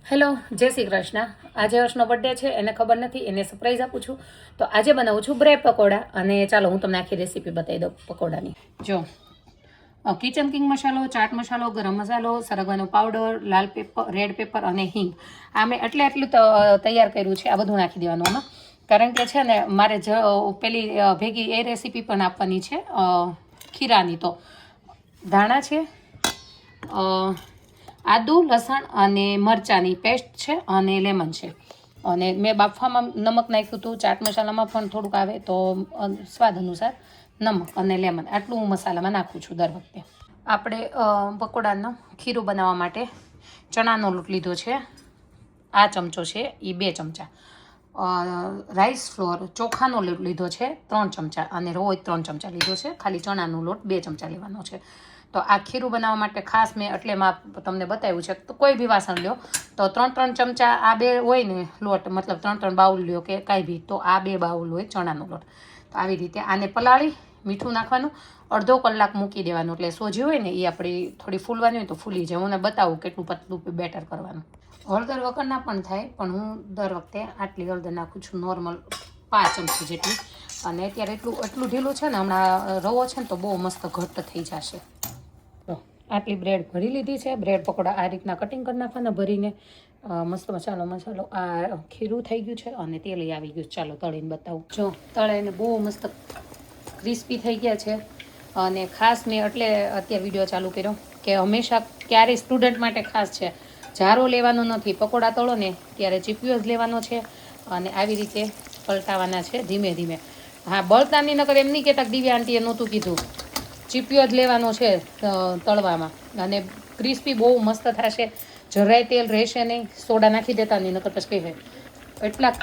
Hello, જય શ્રી કૃષ્ણ. આજે હર્ષનો birthday છે, એને ખબર નથી, એને સરપ્રાઈઝ આપું છું. તો આજે બનાવું છું બ્રેડ પકોડા. અને ચાલો હું તમને આખી રેસીપી બતાવી દઉં પકોડાની. જો કિચન કિંગ મસાલો, ચાટ મસાલો, ગરમ મસાલો, સરગવાનો પાવડર, લાલ પેપર, રેડ પેપર અને હિંગ. આ મેં એટલું તૈયાર કર્યું છે. આ બધું નાખી દેવાનું આમાં, કારણ કે છે ને મારે પેલી ભેગી એ રેસીપી પણ આપવાની છે ખીરાની. તો ધાણા છે, આદુ, લસણ અને મરચાંની પેસ્ટ છે અને લેમન છે. અને મેં બાફવામાં નમક નાખ્યું હતું. ચાટ મસાલામાં પણ થોડુંક આવે તો સ્વાદ અનુસાર નમક અને લેમન આટલું હું મસાલામાં નાખું છું દર વખતે. આપણે પકોડાનું ખીરું બનાવવા માટે ચણાનો લોટ લીધો છે, આ ચમચો છે એ 2 ચમચા. રાઈસ ફ્લોર ચોખાનો લોટ લીધો છે 3 ચમચા અને રોજ 3 ચમચા લીધો છે. ખાલી ચણાનો લોટ 2 ચમચા લેવાનો છે. તો આ ખીરું બનાવવા માટે ખાસ મેં એટલે તમને બતાવ્યું છે. તો કોઈ બી વાસણ લ્યો તો 3 ચમચા આ 2 હોય ને લોટ, મતલબ 3 બાઉલ લ્યો કે કાંઈ બી, તો આ 2 બાઉલ હોય ચણાનો લોટ. તો આવી રીતે આને પલાળી મીઠું નાખવાનું, અડધો કલાક મૂકી દેવાનું. એટલે સોજી હોય ને એ આપણી થોડી ફૂલવાની હોય તો ફૂલી જાય. હું ને બતાવું કેટલું પતલું બેટર કરવાનું. હળદર વગરના પણ થાય, પણ હું દર વખતે આટલી હળદર નાખું છું, નોર્મલ 5 ચમચી જેટલી. અને અત્યારે એટલું ઢીલું છે ને, હમણાં રવો છે ને તો બહુ મસ્ત ઘટ્ટ થઈ જશે. તો આટલી બ્રેડ ભરી લીધી છે. બ્રેડ પકોડા આ રીતના કટિંગ કરી નાખવાના ભરીને. મસ્ત મસાલો આ ખીરું થઈ ગયું છે અને તેલ આવી ગયું. ચાલો તળીને બતાવું. જો તળીને બહુ મસ્ત ક્રિસ્પી થઈ ગયા છે. અને ખાસ મેં એટલે અત્યારે વિડીયો ચાલુ કર્યો કે હંમેશા ક્યારેય સ્ટુડન્ટ માટે ખાસ છે, જારો લેવાનો નથી. પકોડા તળો ને ત્યારે ચીપિયો જ લેવાનો છે અને આવી રીતે પલટાવાના છે ધીમે ધીમે. હા, બળતાની નકર એમ નહીં કહેતા દિવ્યા આંટીએ નહોતું કીધું, ચીપિયો જ લેવાનો છે તળવામાં. અને ક્રિસ્પી બહુ મસ્ત થશે, જરાય તેલ રહેશે નહીં. સોડા નાખી દેતા નહીં નકર પછી કહે એટલા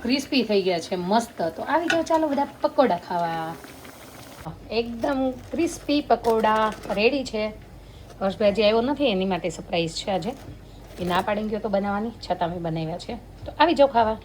ક્રિસ્પી થઈ ગયા છે મસ્ત. તો આવી જાઓ, ચાલો બધા પકોડા ખાવા. એકદમ ક્રિસ્પી પકોડા રેડી છે. હર્ષભાઈ હજી આવ્યો નથી, એની માટે સરપ્રાઈઝ છે આજે. એ ના પાડી ગયો તો બનાવવાની, છતાં મેં બનાવ્યા છે. તો આવી જાઓ ખાવા.